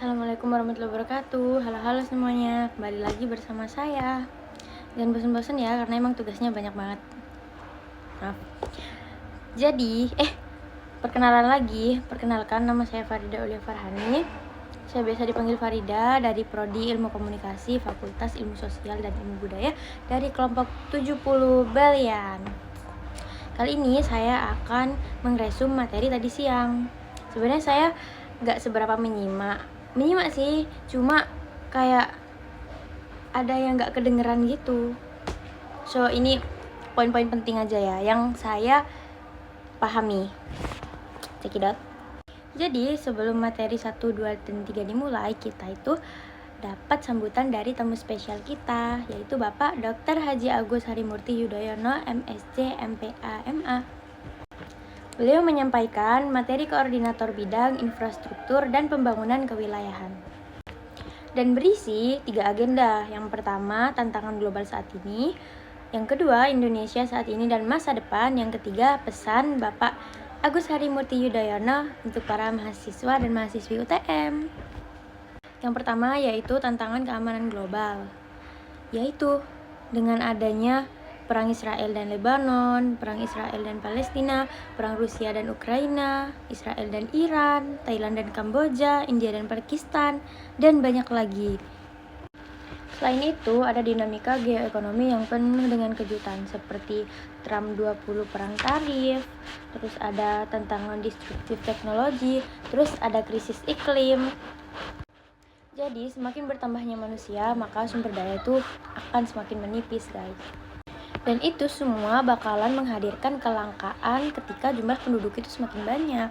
Assalamualaikum warahmatullahi wabarakatuh. Halo semuanya, kembali lagi bersama saya. Jangan bosan-bosan ya, karena emang tugasnya banyak banget. Maaf. Jadi, perkenalkan nama saya Farida Aulia Farhani. Saya biasa dipanggil Farida dari Prodi Ilmu Komunikasi, Fakultas Ilmu Sosial dan Ilmu Budaya dari kelompok 70 Balian. Kali ini saya akan mengresum materi tadi siang. Sebenarnya saya nggak seberapa menyimak sih, cuma kayak ada yang nggak kedengeran gitu. So ini poin-poin penting aja ya yang saya pahami. Cekidot. Jadi sebelum materi 1, 2, dan 3 dimulai, kita itu dapat sambutan dari tamu spesial kita, yaitu Bapak Dr. Haji Agus Harimurti Yudhoyono, MSc, MPA, MA. Beliau menyampaikan materi koordinator bidang infrastruktur dan pembangunan kewilayahan. Dan berisi 3 agenda. Yang pertama, tantangan global saat ini. Yang kedua, Indonesia saat ini dan masa depan. Yang ketiga, pesan Bapak Agus Harimurti Yudhoyono untuk para mahasiswa dan mahasiswi UTM. Yang pertama yaitu tantangan keamanan global. Yaitu dengan adanya Perang Israel dan Lebanon, Perang Israel dan Palestina, Perang Rusia dan Ukraina, Israel dan Iran, Thailand dan Kamboja, India dan Pakistan, dan banyak lagi. Selain itu, ada dinamika geoekonomi yang penuh dengan kejutan seperti Trump 20 perang tarif, terus ada tantangan disruptif teknologi, terus ada krisis iklim. Jadi, semakin bertambahnya manusia, maka sumber daya itu akan semakin menipis, guys. Dan itu semua bakalan menghadirkan kelangkaan ketika jumlah penduduk itu semakin banyak.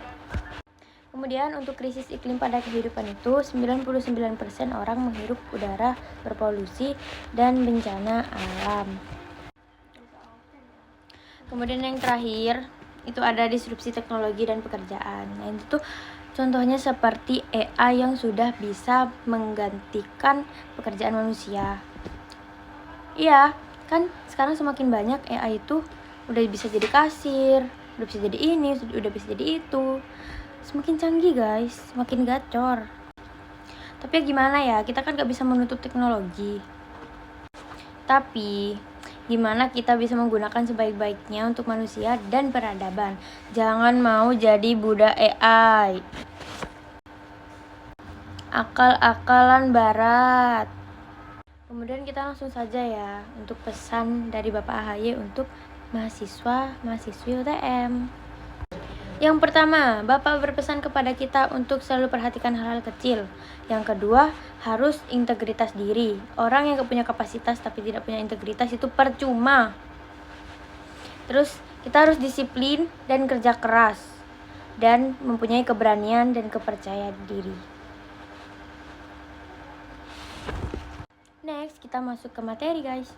Kemudian untuk krisis iklim pada kehidupan itu, 99% orang menghirup udara berpolusi dan bencana alam. Kemudian yang terakhir, itu ada disrupsi teknologi dan pekerjaan. Nah itu tuh contohnya seperti AI yang sudah bisa menggantikan pekerjaan manusia. Iya, kan sekarang semakin banyak AI itu udah bisa jadi kasir, udah bisa jadi ini, udah bisa jadi itu. Semakin canggih guys, semakin gacor. Tapi ya gimana ya, kita kan gak bisa menutup teknologi. Tapi gimana kita bisa menggunakan sebaik-baiknya untuk manusia dan peradaban. Jangan mau jadi budak AI. Akal-akalan barat. Kemudian kita langsung saja ya untuk pesan dari Bapak AHY untuk mahasiswi UTM. Yang pertama, Bapak berpesan kepada kita untuk selalu perhatikan hal-hal kecil. Yang kedua, harus integritas diri. Orang yang gak punya kapasitas tapi tidak punya integritas itu percuma. Terus kita harus disiplin dan kerja keras dan mempunyai keberanian dan kepercayaan diri. Next, kita masuk ke materi guys.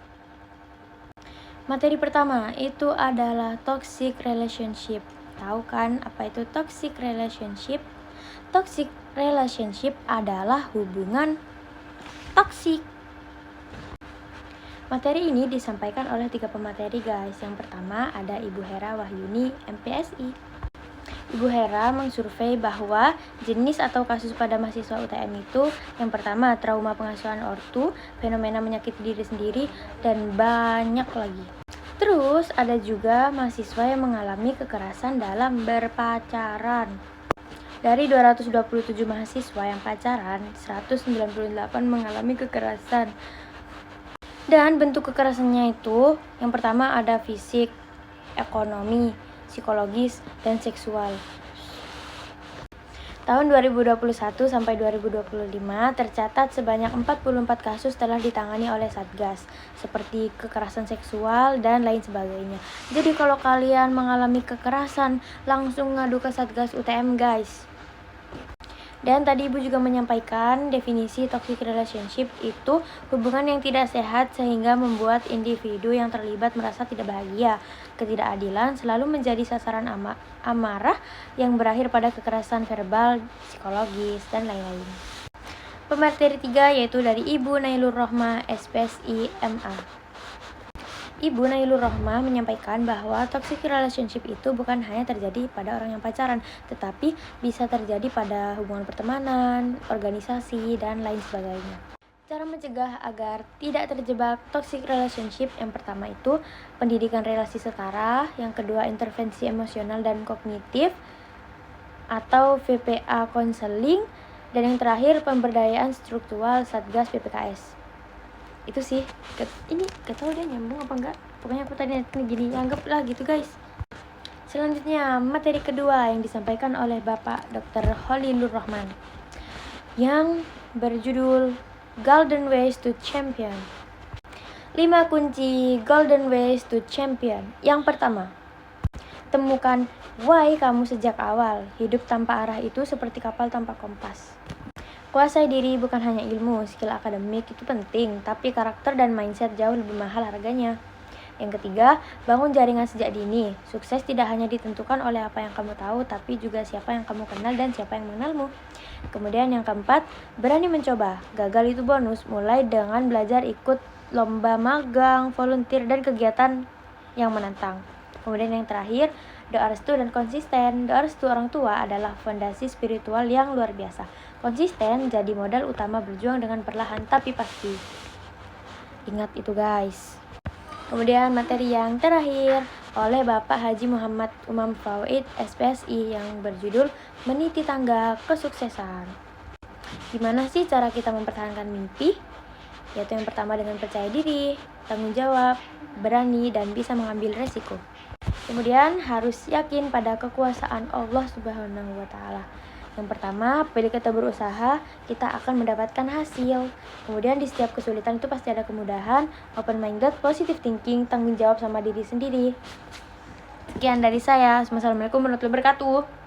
Materi pertama itu adalah toxic relationship. Tahu kan apa itu toxic relationship? Toxic relationship adalah hubungan toksik. Materi ini disampaikan oleh 3 pemateri guys. Yang pertama ada Ibu Hera Wahyuni, MPSI. Ibu Hera mengsurvei bahwa jenis atau kasus pada mahasiswa UTM itu yang pertama trauma pengasuhan ortu, fenomena menyakiti diri sendiri, dan banyak lagi. Terus ada juga mahasiswa yang mengalami kekerasan dalam berpacaran. Dari 227 mahasiswa yang pacaran, 198 mengalami kekerasan. Dan bentuk kekerasannya itu yang pertama ada fisik, ekonomi, psikologis, dan seksual. Tahun 2021 sampai 2025 tercatat sebanyak 44 kasus telah ditangani oleh Satgas, seperti kekerasan seksual dan lain sebagainya. Jadi kalau kalian mengalami kekerasan, langsung ngadu ke Satgas UTM guys. Dan tadi Ibu juga menyampaikan definisi toxic relationship itu hubungan yang tidak sehat sehingga membuat individu yang terlibat merasa tidak bahagia. Ketidakadilan selalu menjadi sasaran amarah yang berakhir pada kekerasan verbal, psikologis, dan lain-lain. Pemateri 3 yaitu dari Ibu Nailur Rohmah, SPSI, MA. Ibu Nailur Rohmah menyampaikan bahwa toxic relationship itu bukan hanya terjadi pada orang yang pacaran, tetapi bisa terjadi pada hubungan pertemanan, organisasi, dan lain sebagainya. Cara mencegah agar tidak terjebak toxic relationship yang pertama itu pendidikan relasi setara, yang kedua intervensi emosional dan kognitif atau VPA counseling, dan yang terakhir pemberdayaan struktural Satgas PPKS. Itu sih, ini gak tau deh nyambung apa enggak, pokoknya aku tadi gini, anggaplah gitu guys. Selanjutnya materi kedua yang disampaikan oleh Bapak Dr. Holilur Rahman yang berjudul Golden Ways to Champion. 5 kunci Golden Ways to Champion. Yang pertama, temukan why kamu sejak awal. Hidup tanpa arah itu seperti kapal tanpa kompas. Kuasai diri bukan hanya ilmu, skill akademik itu penting, tapi karakter dan mindset jauh lebih mahal harganya. Yang ketiga, bangun jaringan sejak dini. Sukses tidak hanya ditentukan oleh apa yang kamu tahu, tapi juga siapa yang kamu kenal dan siapa yang mengenalmu. Kemudian yang keempat, berani mencoba. Gagal itu bonus, mulai dengan belajar ikut lomba magang, volunteer, dan kegiatan yang menantang. Kemudian yang terakhir, doa restu dan konsisten. Doa restu orang tua adalah fondasi spiritual yang luar biasa. Konsisten jadi modal utama berjuang dengan perlahan tapi pasti. Ingat itu guys. Kemudian materi yang terakhir oleh Bapak Haji Muhammad Umam Fauid SPSI yang berjudul Meniti Tangga Kesuksesan. Gimana sih cara kita mempertahankan mimpi? Yaitu yang pertama dengan percaya diri, tanggung jawab, berani, dan bisa mengambil resiko. Kemudian harus yakin pada kekuasaan Allah Subhanahu wa Ta'ala. Yang pertama, bila kita berusaha, kita akan mendapatkan hasil. Kemudian di setiap kesulitan itu pasti ada kemudahan, open minded, positive thinking, tanggung jawab sama diri sendiri. Sekian dari saya. Wassalamualaikum warahmatullahi wabarakatuh.